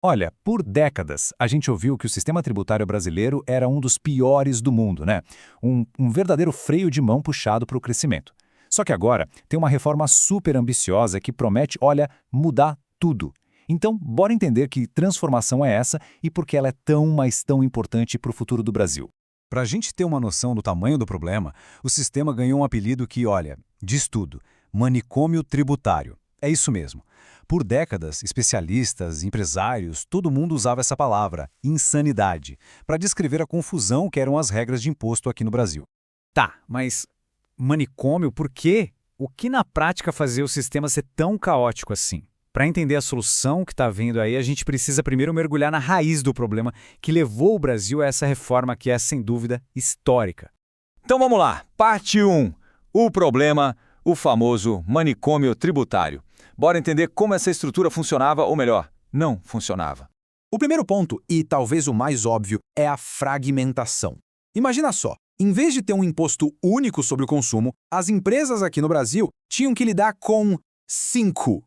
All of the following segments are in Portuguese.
Olha, por décadas, a gente ouviu que o sistema tributário brasileiro era um dos piores do mundo, né? Um verdadeiro freio de mão puxado para o crescimento. Só que agora tem uma reforma super ambiciosa que promete, olha, mudar tudo. Então, bora entender que transformação é essa e por que ela é tão, mas tão importante para o futuro do Brasil. Para a gente ter uma noção do tamanho do problema, o sistema ganhou um apelido que, olha, diz tudo: manicômio tributário. É isso mesmo. Por décadas, especialistas, empresários, todo mundo usava essa palavra, insanidade, para descrever a confusão que eram as regras de imposto aqui no Brasil. Tá, mas manicômio, por quê? O que na prática fazia o sistema ser tão caótico assim? Para entender a solução que está vindo aí, a gente precisa primeiro mergulhar na raiz do problema que levou o Brasil a essa reforma que é, sem dúvida, histórica. Então vamos lá, parte 1. O problema, o famoso manicômio tributário. Bora entender como essa estrutura funcionava, ou melhor, não funcionava. O primeiro ponto, e talvez o mais óbvio, é a fragmentação. Imagina só, em vez de ter um imposto único sobre o consumo, as empresas aqui no Brasil tinham que lidar com cinco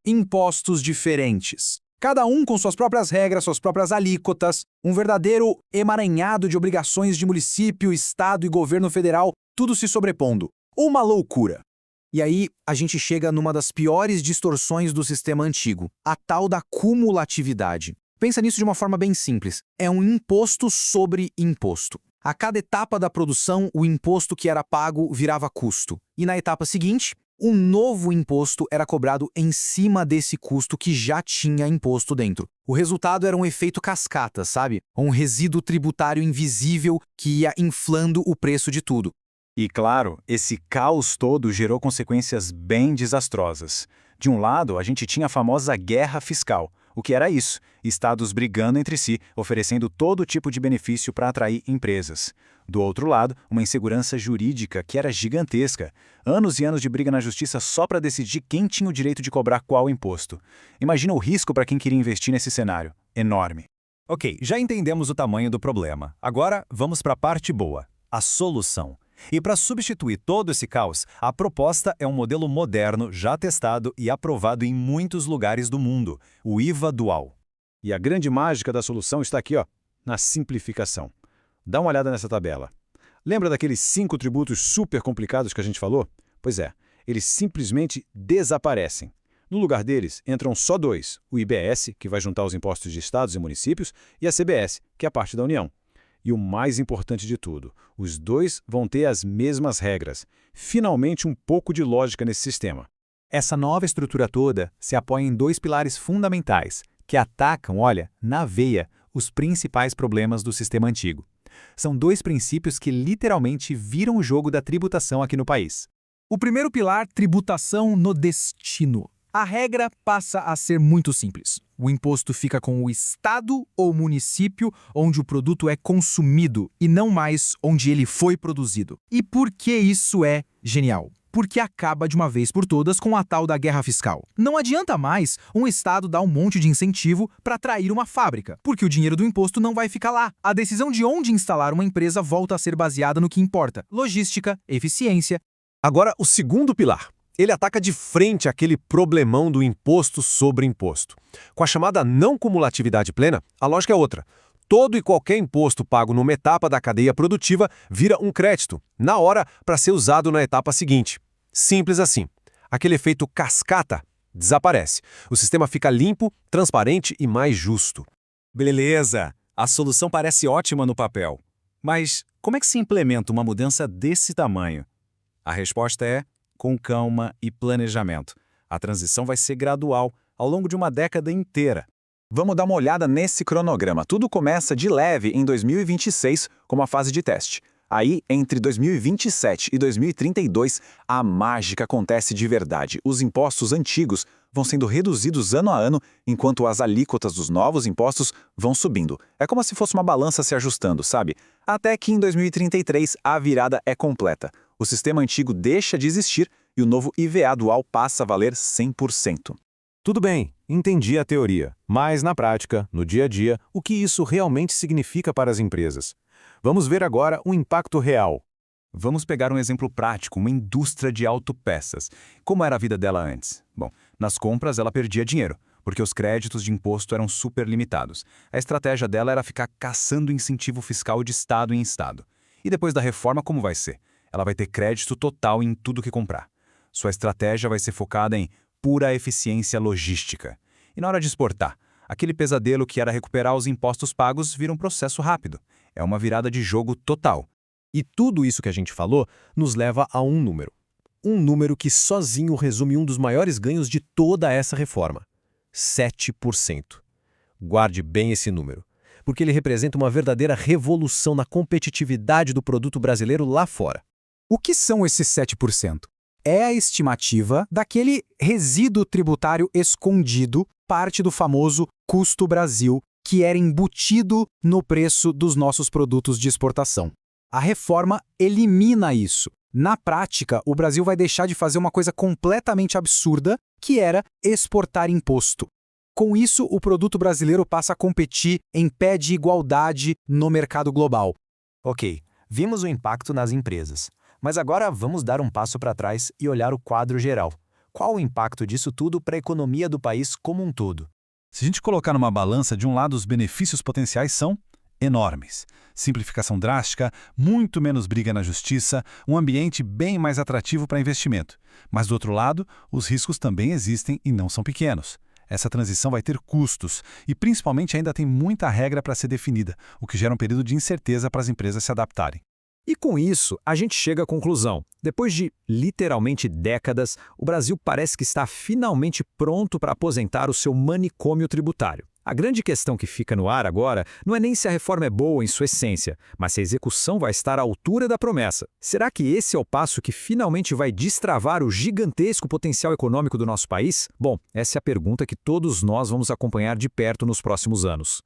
impostos diferentes. Cada um com suas próprias regras, suas próprias alíquotas, um verdadeiro emaranhado de obrigações de município, estado e governo federal, tudo se sobrepondo. Uma loucura. E aí, a gente chega numa das piores distorções do sistema antigo, a tal da cumulatividade. Pensa nisso de uma forma bem simples. É um imposto sobre imposto. A cada etapa da produção, o imposto que era pago virava custo. E na etapa seguinte, um novo imposto era cobrado em cima desse custo que já tinha imposto dentro. O resultado era um efeito cascata, sabe? Um resíduo tributário invisível que ia inflando o preço de tudo. E claro, esse caos todo gerou consequências bem desastrosas. De um lado, a gente tinha a famosa guerra fiscal. O que era isso? Estados brigando entre si, oferecendo todo tipo de benefício para atrair empresas. Do outro lado, uma insegurança jurídica que era gigantesca. Anos e anos de briga na justiça só para decidir quem tinha o direito de cobrar qual imposto. Imagina o risco para quem queria investir nesse cenário. Enorme. Ok, já entendemos o tamanho do problema. Agora, vamos para a parte boa, a solução. E para substituir todo esse caos, a proposta é um modelo moderno, já testado e aprovado em muitos lugares do mundo, o IVA dual. E a grande mágica da solução está aqui, ó, na simplificação. Dá uma olhada nessa tabela. Lembra daqueles 5 tributos super complicados que a gente falou? Pois é, eles simplesmente desaparecem. No lugar deles, entram só 2, o IBS, que vai juntar os impostos de estados e municípios, e a CBS, que é a parte da União. E o mais importante de tudo, os dois vão ter as mesmas regras. Finalmente um pouco de lógica nesse sistema. Essa nova estrutura toda se apoia em 2 pilares fundamentais, que atacam, olha, na veia, os principais problemas do sistema antigo. São 2 princípios que literalmente viram o jogo da tributação aqui no país. O primeiro pilar, tributação no destino. A regra passa a ser muito simples. O imposto fica com o estado ou município onde o produto é consumido e não mais onde ele foi produzido. E por que isso é genial? Porque acaba de uma vez por todas com a tal da guerra fiscal. Não adianta mais um estado dar um monte de incentivo para atrair uma fábrica, porque o dinheiro do imposto não vai ficar lá. A decisão de onde instalar uma empresa volta a ser baseada no que importa: logística, eficiência. Agora, o segundo pilar. Ele ataca de frente aquele problemão do imposto sobre imposto. Com a chamada não cumulatividade plena, a lógica é outra. Todo e qualquer imposto pago numa etapa da cadeia produtiva vira um crédito, na hora, para ser usado na etapa seguinte. Simples assim. Aquele efeito cascata desaparece. O sistema fica limpo, transparente e mais justo. Beleza, a solução parece ótima no papel. Mas como é que se implementa uma mudança desse tamanho? A resposta é: com calma e planejamento. A transição vai ser gradual, ao longo de uma década inteira. Vamos dar uma olhada nesse cronograma. Tudo começa de leve em 2026, como a fase de teste. Aí, entre 2027 e 2032, a mágica acontece de verdade. Os impostos antigos vão sendo reduzidos ano a ano, enquanto as alíquotas dos novos impostos vão subindo. É como se fosse uma balança se ajustando, sabe? Até que em 2033 a virada é completa. O sistema antigo deixa de existir e o novo IVA dual passa a valer 100%. Tudo bem, entendi a teoria, mas na prática, no dia a dia, o que isso realmente significa para as empresas? Vamos ver agora o impacto real. Vamos pegar um exemplo prático, uma indústria de autopeças. Como era a vida dela antes? Bom, nas compras ela perdia dinheiro, porque os créditos de imposto eram super limitados. A estratégia dela era ficar caçando incentivo fiscal de estado em estado. E depois da reforma, como vai ser? Ela vai ter crédito total em tudo que comprar. Sua estratégia vai ser focada em pura eficiência logística. E na hora de exportar, aquele pesadelo que era recuperar os impostos pagos vira um processo rápido. É uma virada de jogo total. E tudo isso que a gente falou nos leva a um número. Um número que sozinho resume um dos maiores ganhos de toda essa reforma: 7%. Guarde bem esse número, porque ele representa uma verdadeira revolução na competitividade do produto brasileiro lá fora. O que são esses 7%? É a estimativa daquele resíduo tributário escondido, parte do famoso custo Brasil, que era embutido no preço dos nossos produtos de exportação. A reforma elimina isso. Na prática, o Brasil vai deixar de fazer uma coisa completamente absurda, que era exportar imposto. Com isso, o produto brasileiro passa a competir em pé de igualdade no mercado global. Ok, vimos o impacto nas empresas. Mas agora vamos dar um passo para trás e olhar o quadro geral. Qual o impacto disso tudo para a economia do país como um todo? Se a gente colocar numa balança, de um lado os benefícios potenciais são enormes. Simplificação drástica, muito menos briga na justiça, um ambiente bem mais atrativo para investimento. Mas do outro lado, os riscos também existem e não são pequenos. Essa transição vai ter custos e principalmente ainda tem muita regra para ser definida, o que gera um período de incerteza para as empresas se adaptarem. E com isso, a gente chega à conclusão. Depois de literalmente décadas, o Brasil parece que está finalmente pronto para aposentar o seu manicômio tributário. A grande questão que fica no ar agora não é nem se a reforma é boa em sua essência, mas se a execução vai estar à altura da promessa. Será que esse é o passo que finalmente vai destravar o gigantesco potencial econômico do nosso país? Bom, essa é a pergunta que todos nós vamos acompanhar de perto nos próximos anos.